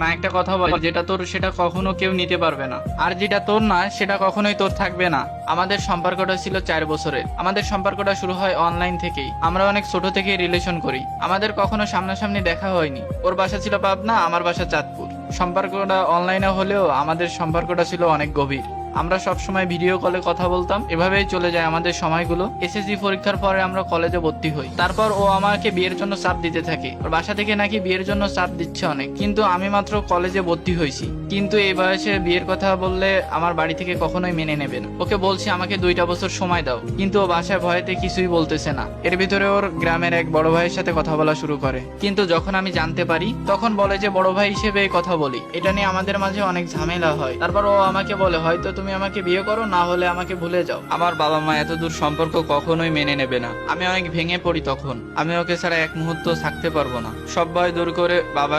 মা একটা কথা বলে, যেটা তোর সেটা কখনো কেউ নিতে পারবে না, আর যেটা তোর না সেটা কখনোই তোর থাকবে না। আমাদের সম্পর্কটা ছিল 4 বছরের। আমাদের সম্পর্কটা শুরু হয় অনলাইন থেকেই। আমরা অনেক ছোট থেকেই রিলেশন করি। আমাদের কখনো সামনাসামনি দেখা হয়নি। ওর বাসা ছিল পাবনা, আমার বাসা চাঁদপুর। সম্পর্কটা অনলাইনে হলেও আমাদের সম্পর্কটা ছিল অনেক গভীর। আমরা সব সময় ভিডিও কলে কথা বলতাম। এভাবেই চলে যায় আমাদের সময়গুলো। এসএসসি পরীক্ষার পরে আমরা কলেজে ভর্তি হই। তারপর ও আমাকে বিয়ের জন্য চাপ দিতে থাকে। ওর বাসা থেকে নাকি বিয়ের জন্য চাপ দিচ্ছে অনেক, কিন্তু আমি মাত্র কলেজে ভর্তি হয়েছি। কিন্তু এই বয়সে বিয়ের কথা বললে আমার বাড়ি থেকে কখনোই মেনে নেবে না। ওকে বলছি আমাকে 2টা বছর সময় দাও, কিন্তু ও বাসায় ভয়েতে কিছুই বলতেছে না। এর ভিতরে ওর গ্রামের এক বড় ভাইয়ের সাথে কথা বলা শুরু করে, কিন্তু যখন আমি জানতে পারি তখন বলে যে বড় ভাই হিসেবে কথা বলি। এটা নিয়ে আমাদের মাঝে অনেক ঝামেলা হয়। তারপর ও আমাকে বলে, হয়তো তুমি আমাকে বিয়ে করো, না হলে আমাকে ভুলে যাও। আমার বাবা মা এত দূর সম্পর্ক কখনোই মেনে নেবে না। আমি অনেক ভেঙে পড়ি তখন। আমি ওকে ছাড়া এক মুহূর্ত থাকতে পারবো না। সব ভয় দূর করে বাবা